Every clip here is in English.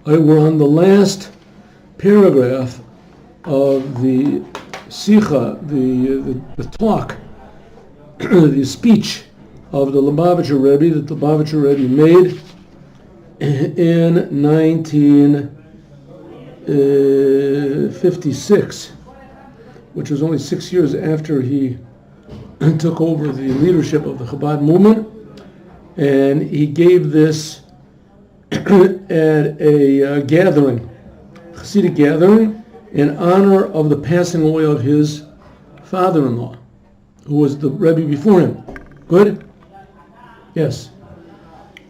We're on the last paragraph of the Sikha, the talk, the speech of the Lubavitcher Rebbe that the Lubavitcher Rebbe made in 1956, which was only 6 years after he took over the leadership of the Chabad movement, and he gave this at a gathering, Chassidic gathering, in honor of the passing away of his father-in-law, who was the Rebbe before him. Good? Yes.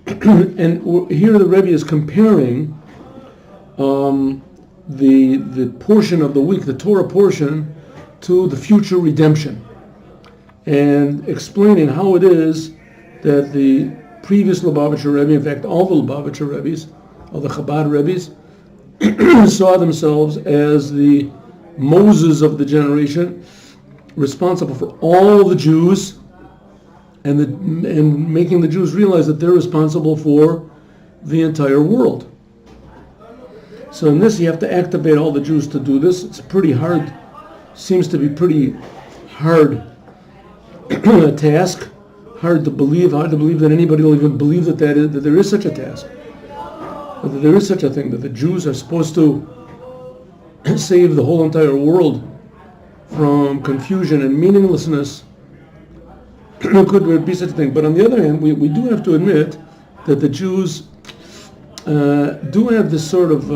And here the Rebbe is comparing the portion of the week, the Torah portion, to the future redemption, and explaining how it is that the previous Lubavitcher Rebbe, in fact all the Lubavitcher Rebbes, all the Chabad Rebbes, saw themselves as the Moses of the generation, responsible for all the Jews, and making the Jews realize that they're responsible for the entire world. So in this, you have to activate all the Jews to do this. It's pretty hard, seems to be pretty hard task, hard to believe that anybody will even believe that there is such a task, that there is such a thing, that the Jews are supposed to save the whole entire world from confusion and meaninglessness. Could be such a thing. But on the other hand, we do have to admit that the Jews do have this sort of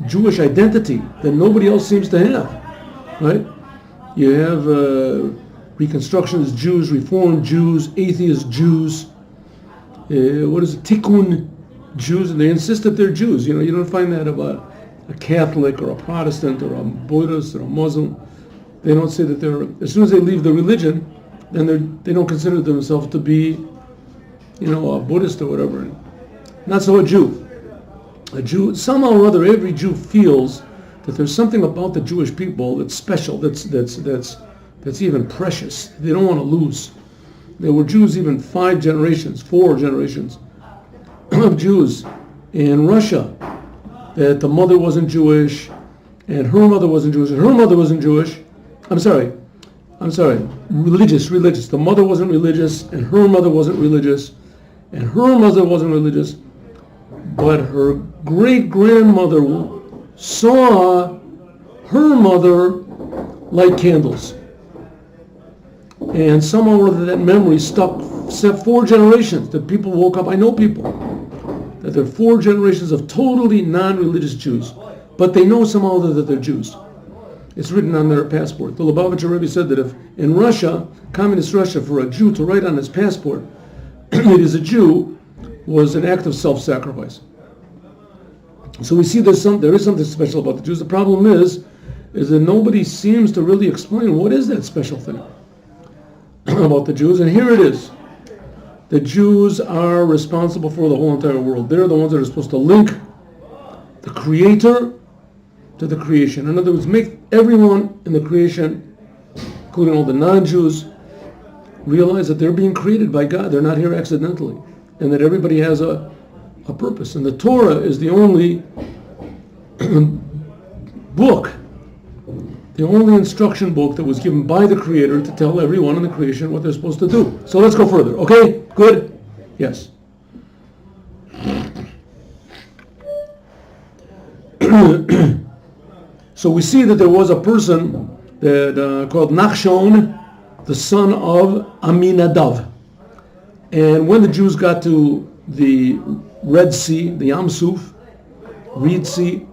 Jewish identity that nobody else seems to have, right? You have Reconstructionist Jews, Reformed Jews, atheist Jews, Tikkun Jews, and they insist that they're Jews. You don't find that about a Catholic or a Protestant or a Buddhist or a Muslim. They don't say that they're, as soon as they leave the religion, then they don't consider themselves to be, a Buddhist or whatever. Not so a Jew. A Jew, somehow or other, every Jew feels that there's something about the Jewish people that's special, that's even precious. They don't want to lose. There were Jews even 4 generations of Jews in Russia, that the mother wasn't Jewish, and her mother wasn't Jewish, and her mother wasn't Jewish. I'm sorry, religious. The mother wasn't religious, and her mother wasn't religious, and her mother wasn't religious, but her great-grandmother saw her mother light candles. And somehow or other that memory stuck, 4 generations, that people woke up. I know people, that there are 4 generations of totally non-religious Jews, but they know somehow or other that they're Jews. It's written on their passport. The Lubavitcher Rebbe said that if in Russia, communist Russia, for a Jew to write on his passport, it is a Jew, was an act of self-sacrifice. So we see there is something special about the Jews. The problem is that nobody seems to really explain what is that special thing about the Jews. And here it is. The Jews are responsible for the whole entire world. They're the ones that are supposed to link the Creator to the creation. In other words, make everyone in the creation, including all the non-Jews, realize that they're being created by God. They're not here accidentally. And that everybody has a purpose. And the Torah is the only book, the only instruction book that was given by the Creator to tell everyone in the creation what they're supposed to do. So let's go further. Okay? Good? Yes. So we see that there was a person that called Nachshon, the son of Aminadav. And when the Jews got to the Red Sea, the Yam Suf, Reed Sea,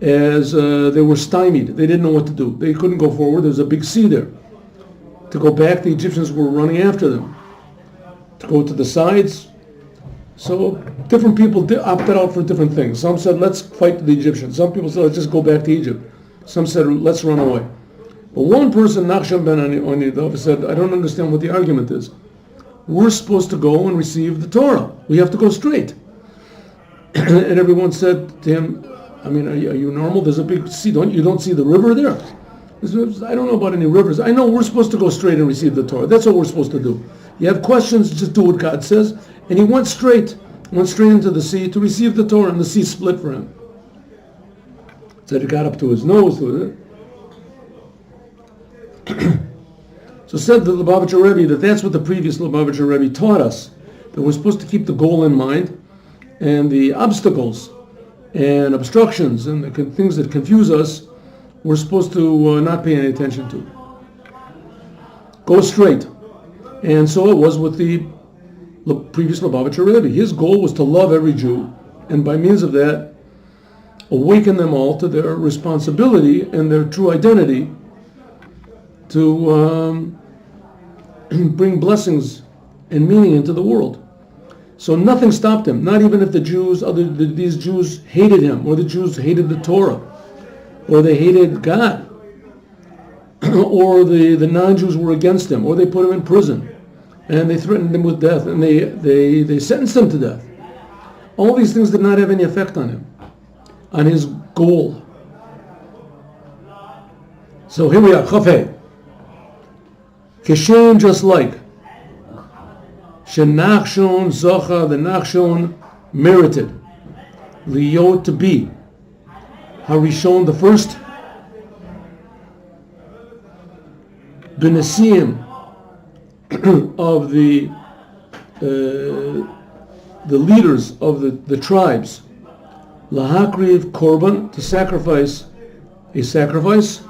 as they were stymied, they didn't know what to do. They couldn't go forward. There was a big sea there. To go back, the Egyptians were running after them. To go to the sides. So different people opted out for different things. Some said, let's fight the Egyptians. Some people said, let's just go back to Egypt. Some said, let's run away. But one person, Nachshon ben Aminadav, said, I don't understand what the argument is. We're supposed to go and receive the Torah. We have to go straight. And everyone said to him, are you normal? There's a big sea. You don't see the river there? He said, I don't know about any rivers. I know we're supposed to go straight and receive the Torah. That's what we're supposed to do. You have questions, just do what God says. And he went straight went straight into the sea to receive the Torah, and the sea split for him. Said it got up to his nose. So said the Lubavitcher Rebbe that that's what the previous Lubavitcher Rebbe taught us, that we're supposed to keep the goal in mind, and the obstacles and obstructions and the things that confuse us, we're supposed to not pay any attention to. Go straight. And so it was with the previous Lubavitcher Rebbe. His goal was to love every Jew, and by means of that, awaken them all to their responsibility and their true identity to bring blessings and meaning into the world. So nothing stopped him, not even if these Jews hated him, or the Jews hated the Torah, or they hated God, or the non-Jews were against him, or they put him in prison, and they threatened him with death, and they sentenced him to death. All these things did not have any effect on him, on his goal. So here we are, Chafei. Kishem, just like Shenachshon Zocha, the Nachshon merited Liot to be Harishon, the first, Benesim of the leaders of the tribes, Lahakriv Korban, to sacrifice a sacrifice,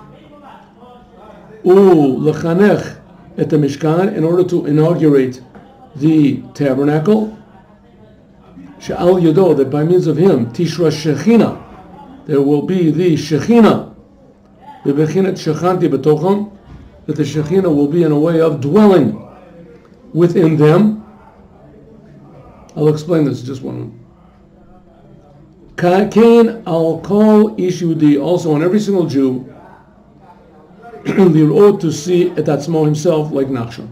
Lechanech et the Mishkan, in order to inaugurate the tabernacle, She'al Yodo, that by means of him, Tishra Shechina, there will be the Shechina, Bebechinat Shechanti Betocham, that the Shechina will be in a way of dwelling within them. I'll explain this in just one minute. Kain I'll call Ishudi, also on every single Jew, Lirot, to see at Atzmo himself like Nachshon.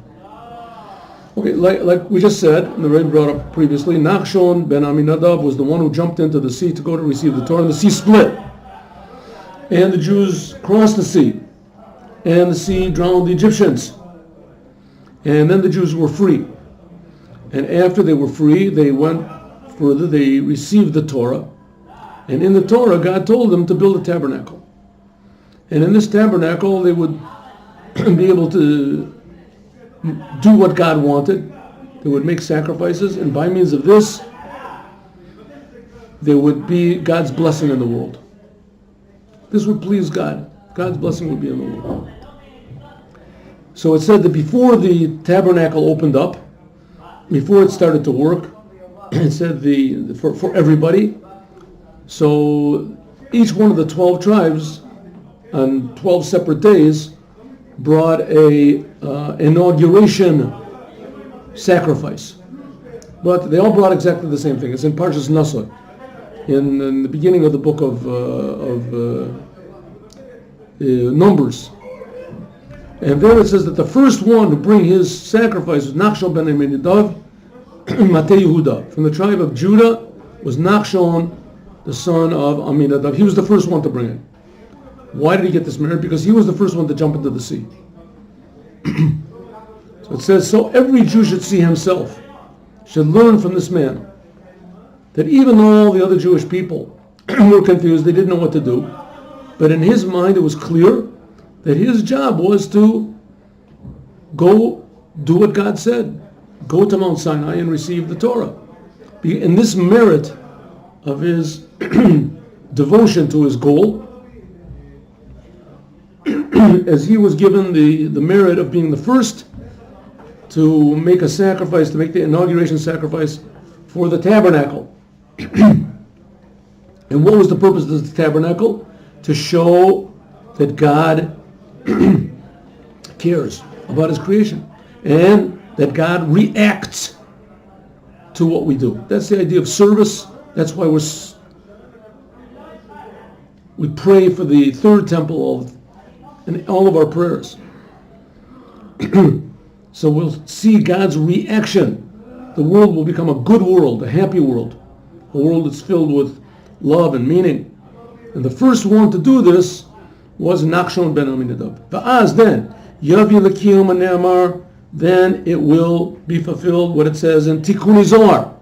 Okay, like we just said, and the Rebbe brought up previously, Nachshon ben Aminadab was the one who jumped into the sea to go to receive the Torah, and the sea split. And the Jews crossed the sea, and the sea drowned the Egyptians. And then the Jews were free. And after they were free, they went further, they received the Torah. And in the Torah, God told them to build a tabernacle. And in this tabernacle, they would be able to do what God wanted. They would make sacrifices, and by means of this, there would be God's blessing in the world. This would please God. God's blessing would be in the world. So it said that before the tabernacle opened up, before it started to work, it said for everybody. So each one of the 12 tribes on 12 separate days brought a inauguration sacrifice. But they all brought exactly the same thing. It's in Parshas Nasa, in the beginning of the book of Numbers. And there it says that the first one to bring his sacrifice was Nachshon ben Aminadav, Matei Yehuda. From the tribe of Judah was Nachshon, the son of Aminadav. He was the first one to bring it. Why did he get this merit? Because he was the first one to jump into the sea. So it says, so every Jew should see himself, should learn from this man, that even though all the other Jewish people were confused, they didn't know what to do, but in his mind it was clear that his job was to go do what God said. Go to Mount Sinai and receive the Torah. In this merit of his devotion to his goal, as he was given the merit of being the first to make a sacrifice, to make the inauguration sacrifice for the tabernacle. And what was the purpose of the tabernacle? To show that God cares about his creation, and that God reacts to what we do. That's the idea of service. That's why we pray for the third temple in all of our prayers. So we'll see God's reaction. The world will become a good world, a happy world, a world that's filled with love and meaning. And the first one to do this was Nachshon ben Aminadab. Va'az, then, Yavi l'kiyum ne'amar, then it will be fulfilled what it says in Tikkun Zohar.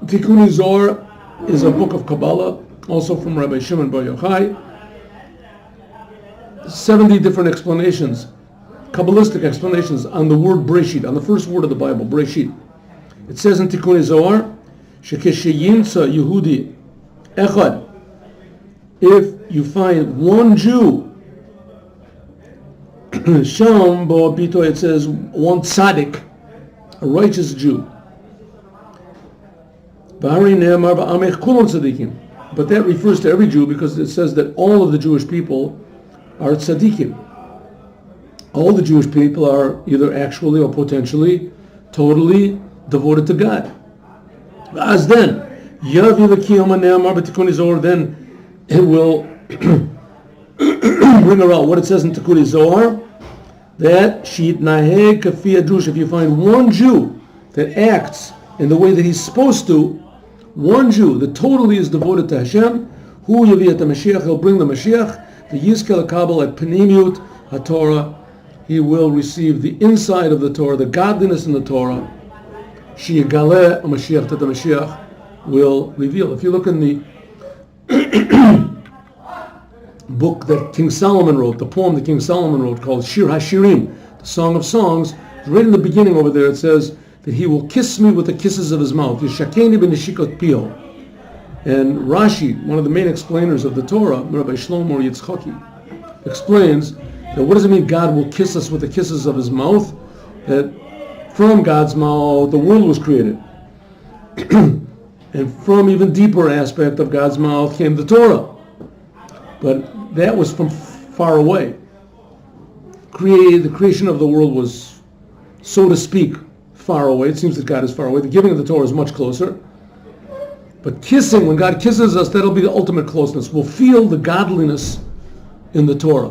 Tikkun Zohar is a book of Kabbalah, also from Rabbi Shimon Bar Yochai. 70 different explanations, Kabbalistic explanations on the word Breshit, on the first word of the Bible, Breshit. It says in Tikkun Zohar, Shekesheyimtza Yehudi Echad, if you find one Jew, Sham Bo'abito, it says one tzaddik, a righteous Jew. But that refers to every Jew because it says that all of the Jewish people are tzaddikim. All the Jewish people are either actually or potentially totally devoted to God. As then, then it will bring around what it says in Tikkun Zohar, that sheet naheg kafi adush. If you find one Jew that acts in the way that he's supposed to, one Jew that totally is devoted to Hashem, who yavi at the Mashiach, he'll bring the Mashiach, the yizkel kabel at panimut haTorah, he will receive the inside of the Torah, the godliness in the Torah. Sheyigaleh Mashiach, that the Mashiach will reveal. If you look in the book that King Solomon wrote, the poem that King Solomon wrote called Shir HaShirim, the Song of Songs, right in the beginning over there it says that he will kiss me with the kisses of his mouth. Yishakeni b'neshikot pio. And Rashi, one of the main explainers of the Torah, Rabbi Shlomo Yitzchaki, explains that what does it mean God will kiss us with the kisses of his mouth? That from God's mouth the world was created. And from even deeper aspect of God's mouth came the Torah. But that was from far away. The creation of the world was, so to speak, far away. It seems that God is far away. The giving of the Torah is much closer. But kissing, when God kisses us, that'll be the ultimate closeness. We'll feel the godliness in the Torah.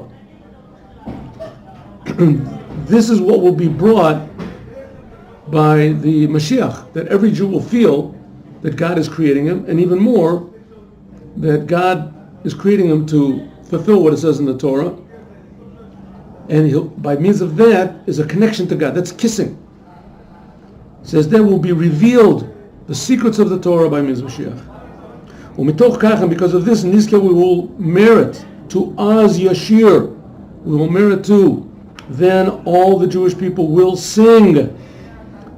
This is what will be brought by the Mashiach, that every Jew will feel that God is creating him, and even more, that God is creating him to fulfill what it says in the Torah, and by means of that is a connection to God. That's kissing. It says there will be revealed the secrets of the Torah by means of Mashiach. And because of this, Nizke, we will merit to Az Yashir. We will merit to. Then all the Jewish people will sing.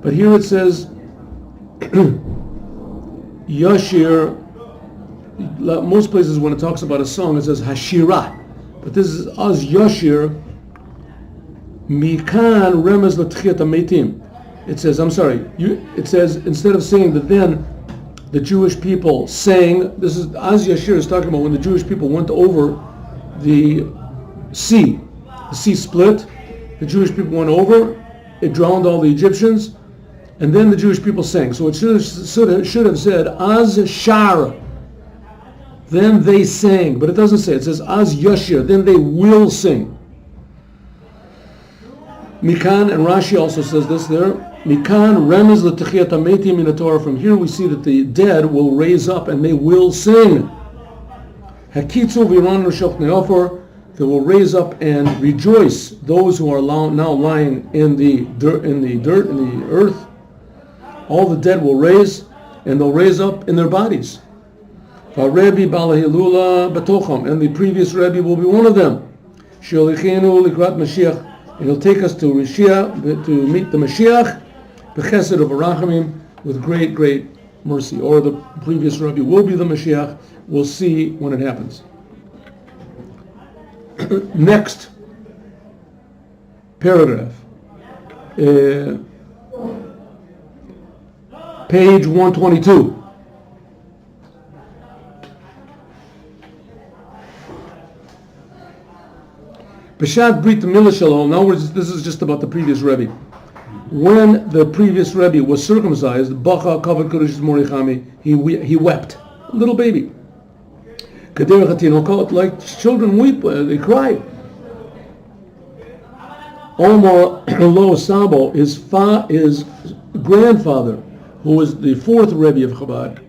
But here it says Yashir. Most places when it talks about a song it says Hashira. But this is Az Yashir. Mikan Remez L'Tchiyat HaMeitim. It says, it says, instead of saying that then the Jewish people sang, this is, Az Yashir is talking about when the Jewish people went over the sea split, the Jewish people went over, it drowned all the Egyptians, and then the Jewish people sang. So it should have said, Az Shar, then they sang, but it doesn't say, it says, Az Yashir, then they will sing. Mikan, and Rashi also says this there, Mikan remez l'techiyat hametim in the Torah. From here we see that the dead will raise up and they will sing. Hakitzu v'iranu shochnei ofer, they will raise up and rejoice. Those who are now lying in the dirt, in the earth, all the dead will raise, and they'll raise up in their bodies. V'Rebbe balahilula batocham, and the previous Rebbe will be one of them. Sholichenu likrat Mashiach, and he'll take us to Rishia, to meet the Mashiach, b'chesed of Arachamim, with great, great mercy. Or the previous Rebbe will be the Mashiach. We'll see when it happens. Next paragraph. Page 122. B'shat Brit Milah Shalom. In other words, this is just about the previous Rebbe. When the previous Rebbe was circumcised, Bacha Kavod Kodesh Morichami, he wept, a little baby. Like children weep, they cry. Omar Lo Sabo, his grandfather, who was the fourth Rebbe of Chabad,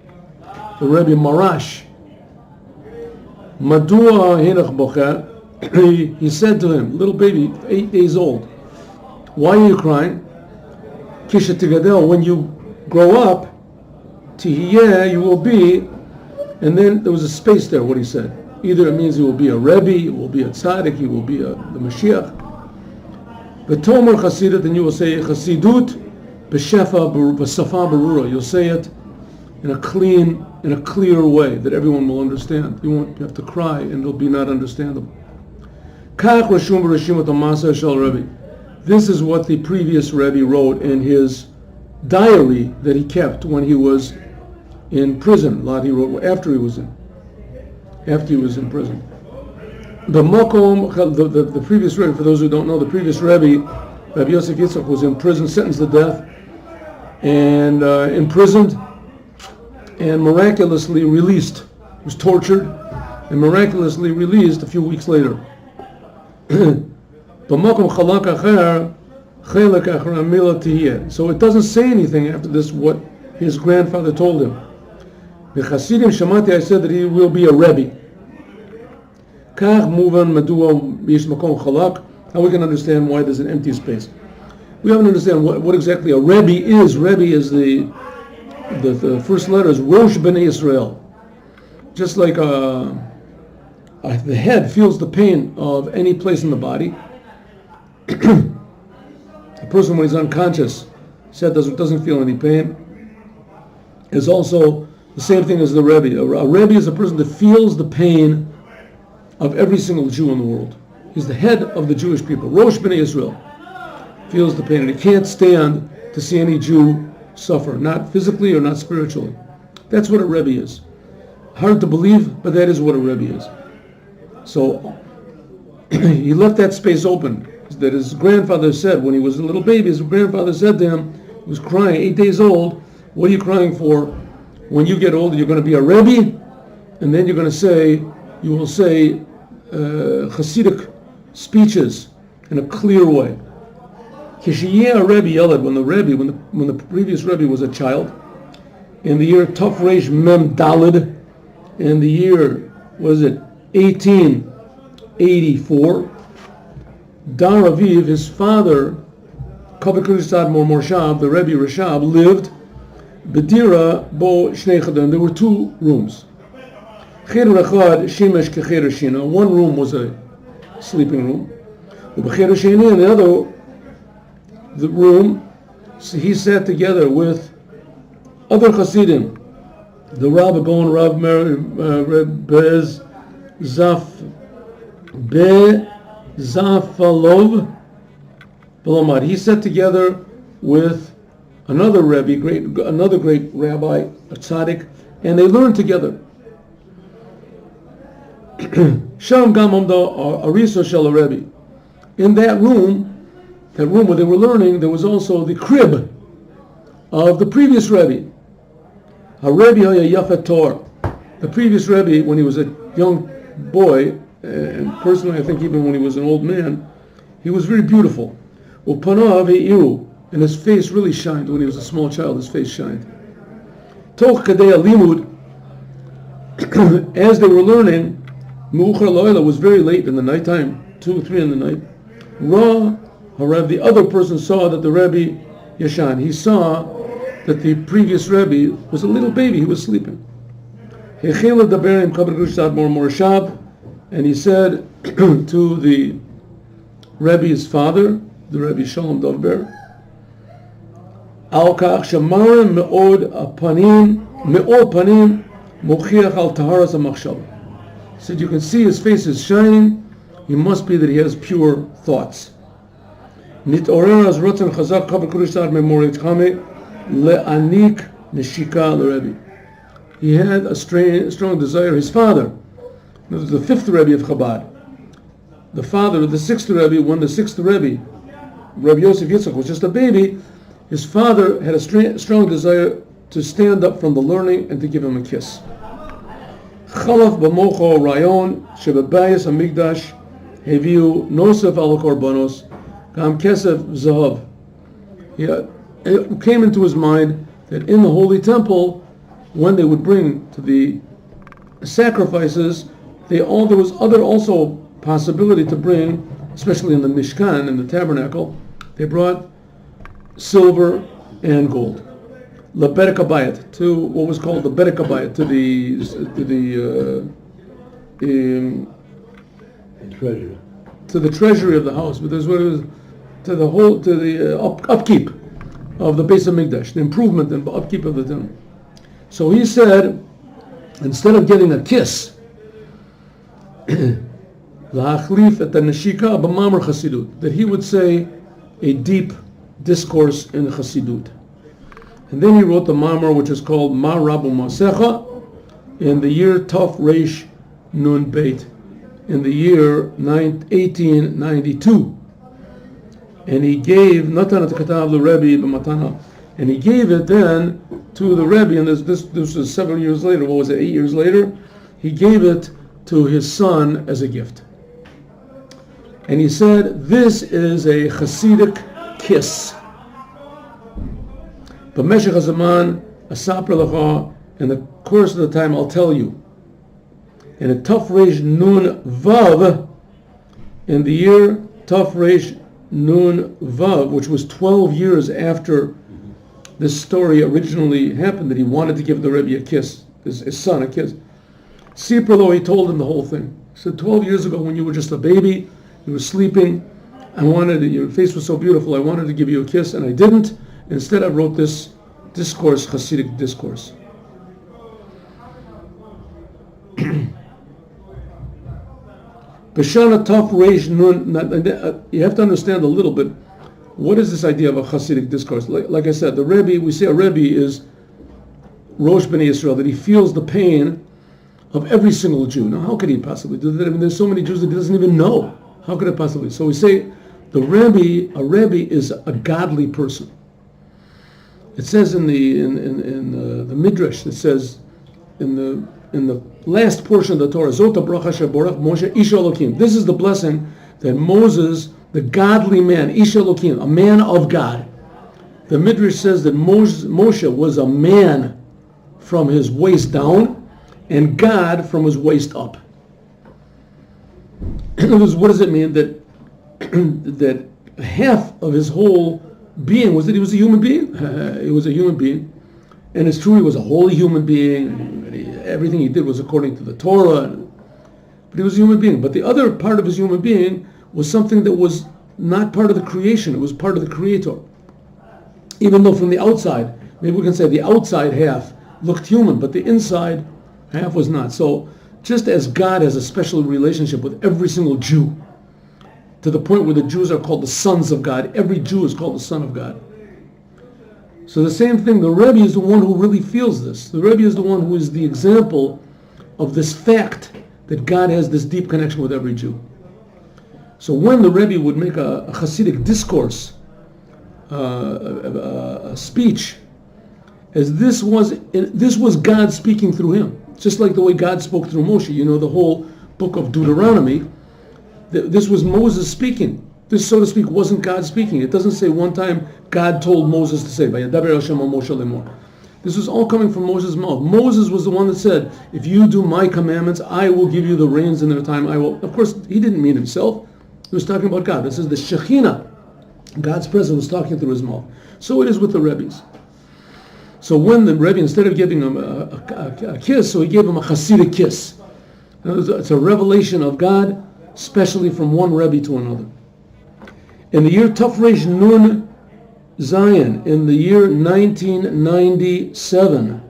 the Rebbe Marash, Madua Hinach Bocha, he said to him, little baby, 8 days old, why are you crying? Kisha Tigadel, when you grow up, Tihiyeh, you will be, and then there was a space there, what he said. Either it means you will be a Rebbe, you will be a Tzaddik, you will be the Mashiach. V'tomer Chassidet, and you will say Chassidut b'shefa b'safa berura. You'll say it in a clear way that everyone will understand. You won't have to cry, and it'll be not understandable. Kach rashum b'rashimat ha'maseh shel Rebbe. This is what the previous Rebbe wrote in his diary that he kept when he was in prison. A lot he wrote after he was in prison. The previous Rebbe, for those who don't know, the previous Rebbe, Rabbi Yosef Yitzchak, was in prison, sentenced to death, and imprisoned, and miraculously released. He was tortured, and miraculously released a few weeks later. So it doesn't say anything after this what his grandfather told him. The Chassidim Shamati, I said that he will be a Rebbe. How we can understand why there's an empty space. We haven't understand what exactly a Rebbe is. Rebbe is the first letter is Rosh B'nai Israel. Just like the head feels the pain of any place in the body. A person when he's unconscious doesn't feel any pain. Is also the same thing as the Rebbe. A Rebbe is a person that feels the pain of every single Jew in the world. He's the head of the Jewish people. Rosh B'nai Israel feels the pain, and he can't stand to see any Jew suffer, not physically or not spiritually. That's what a Rebbe is. Hard to believe, but that is what a Rebbe is. So he left that space open. That his grandfather said when he was a little baby, his grandfather said to him, he was crying, 8 days old, what are you crying for? When you get older, you're going to be a Rebbe, and then you will say Chassidic speeches in a clear way. When the previous Rebbe was a child, in the year Tov Reish Mem Daled, in the year, 1884, Dar Aviv, his father, the Rebbe Rashab, lived Bedira Bo Shnei Chadan. There were 2 rooms. One room was a sleeping room. And the other, the room, he sat together with other Chassidim. The Rabbi Bolton, Bez Zafalov Balomad. He sat together with another Rebbe, another great rabbi, a tzaddik, and they learned together. Sham Gamamda Arisa Shel Rebbe. In that room where they were learning, there was also the crib of the previous Rebbe. Rebbe Yafet Torah. The previous Rebbe, when he was a young boy, and personally I think even when he was an old man, he was very beautiful. And his face really shined. When he was a small child, his face shined. Toch Kadei Limud, as they were learning, Mu'char Lo'ela was very late in the nighttime, 2 or 3 in the night. Ra Harav, the other person saw that the Rebbe Yashan, he saw that the previous Rebbe was a little baby, he was sleeping. And he said to the Rebbe's father, the Rebbe Shalom Dovber, Al kach shamarim me'od panim mochiach al taharas ha'machshava. He said, you can see his face is shining, it must be that he has pure thoughts. Nitorer az rotzen chazak chaver kodesh tzad memorit chame le'anik neshika l'Rebbe. He had a strong desire. His father, the 5th Rebbe of Chabad, the father of the 6th Rebbe, when the 6th Rebbe, Rabbi Yosef Yitzchak, was just a baby, his father had a strong desire to stand up from the learning and to give him a kiss. Chalaf b'mocho rayon shebebayis hamikdash heviu nosef al korbanos gam kesef zahav. It came into his mind that in the holy temple, when they would bring to the sacrifices, there was other also possibility to bring, especially in the Mishkan, in the tabernacle, they brought silver and gold. Leberek Abayit, to what was called the Berek Abayit, to the treasury. To the treasury of the house, but there's what it was to the upkeep of the Beis Hamikdash, the improvement and upkeep of the temple. So he said, instead of getting a kiss, la'achlif et neshika b'mamar Chassidut, that he would say a deep discourse in Chassidut. And then he wrote the mamar, which is called Ma Rabu Masecha, in the year Tov Reish Nun Beit, in the year 1892. And he gave Natan Katav the Rebbe b'matana, and he gave it then to the Rebbe. And this was 7 years later. What was it? 8 years later, he gave it to his son as a gift. And he said, "This is a Chassidic kiss. B'meshech hazaman asaper lecha, in the course of the time, I'll tell you." In a Tov Reish Nun Vav, in the year Tov Reish Nun Vav, which was 12 years after this story originally happened, that he wanted to give the Rebbe a kiss, his son a kiss. Siperlo, he told him the whole thing. He said, 12 years ago when you were just a baby, you were sleeping, your face was so beautiful, I wanted to give you a kiss, and I didn't. Instead, I wrote this discourse, Chassidic discourse. B'shana Tov Reish Nun, you have to understand a little bit, what is this idea of a Chassidic discourse? Like I said, the Rebbe, we say a Rebbe is Rosh B'nai Yisrael, that he feels the pain of every single Jew. Now, how could he possibly do that? I mean, there's so many Jews that he doesn't even know. How could it possibly? So we say a Rebbe is a godly person. It says in the Midrash, it says in the last portion of the Torah, Zota bracha sheborach Moshe Ish Elokim. This is the blessing that Moses, the godly man, Ish Elokim, a man of God. The Midrash says that Moshe was a man from his waist down, and God from his waist up. In other words, what does it mean that that half of his whole being was that he was a human being? He was a human being, and it's true he was a holy human being. Everything he did was according to the Torah, but he was a human being. But the other part of his human being was something that was not part of the creation. It was part of the Creator. Even though from the outside, maybe we can say the outside half looked human, but the inside half was not. So just as God has a special relationship with every single Jew, to the point where the Jews are called the sons of God, every Jew is called the son of God. So the same thing, the Rebbe is the one who really feels this. The Rebbe is the one who is the example of this fact that God has this deep connection with every Jew. So when the Rebbe would make a Chassidic discourse, a speech, as this was God speaking through him, just like the way God spoke through Moshe. You know, the whole book of Deuteronomy, this was Moses speaking. This, so to speak, wasn't God speaking. It doesn't say one time God told Moses to say, this was all coming from Moses' mouth. Moses was the one that said, if you do my commandments, I will give you the rains in their time. I will. Of course, he didn't mean himself. He was talking about God. This is the Shekhinah. God's presence was talking through his mouth. So it is with the Rebbes. So when the Rebbe, instead of giving him a kiss, so he gave him a Chassidic kiss. It's a revelation of God, especially from one Rebbe to another. In the year Tov Reish Nun Zion, in the year 1997,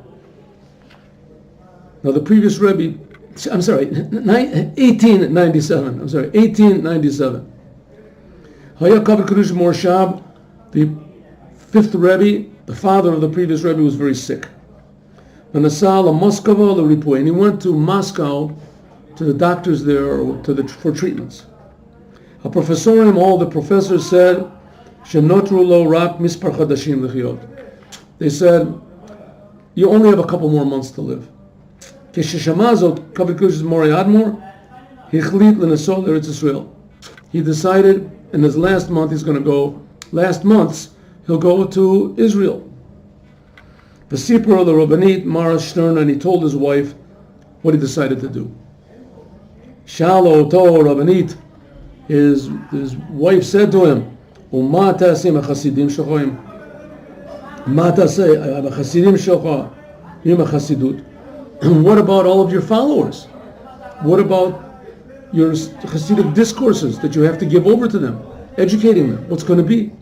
now the previous Rebbe, 1897. Haya Kavod Kadosh Morshab, the fifth Rebbe, the father of the previous Rebbe, was very sick. And he went to Moscow to the doctors there for treatments. A professorium, all the professors said, they said, you only have a couple more months to live. He decided in his last month he'll go to Israel. The Sipur of the Rabbanit, Mara Stern, and he told his wife what he decided to do. Shalo to Rabbanit, his wife said to him, Mata say, I'm a Chassidim Shelcha, I'm a Chassidut. What about all of your followers? What about your Chassidic discourses that you have to give over to them, educating them? What's going to be?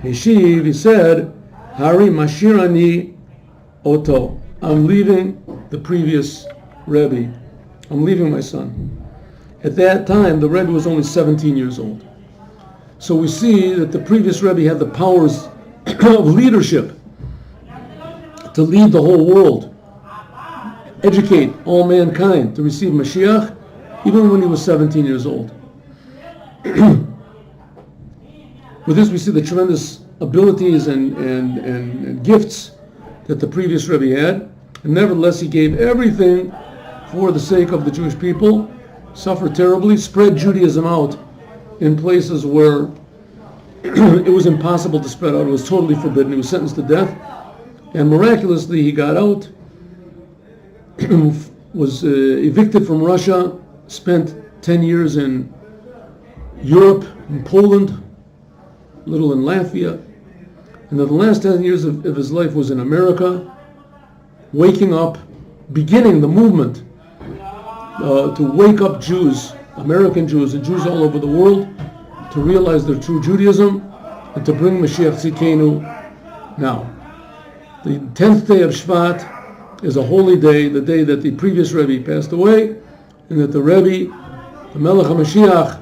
He said, Hari Mashirani Oto. I'm leaving the previous Rebbe. I'm leaving my son. At that time, the Rebbe was only 17 years old. So we see that the previous Rebbe had the powers of leadership to lead the whole world, educate all mankind to receive Mashiach, even when he was 17 years old. With this, we see the tremendous abilities and gifts that the previous Rebbe had. And nevertheless, he gave everything for the sake of the Jewish people, suffered terribly, spread Judaism out in places where it was impossible to spread out. It was totally forbidden. He was sentenced to death. And miraculously, he got out, was evicted from Russia, spent 10 years in Europe, in Poland, a little in Latvia. And the last 10 years of his life was in America, waking up, beginning the movement to wake up Jews, American Jews and Jews all over the world, to realize their true Judaism and to bring Mashiach Tzidkenu now. The 10th day of Shvat is a holy day, the day that the previous Rebbe passed away, and that the Rebbe, the Melech HaMashiach,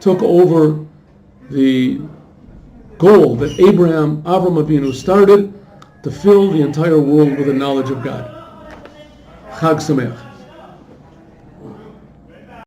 took over the goal that Avram Avinu started, to fill the entire world with the knowledge of God. Chag Sameach.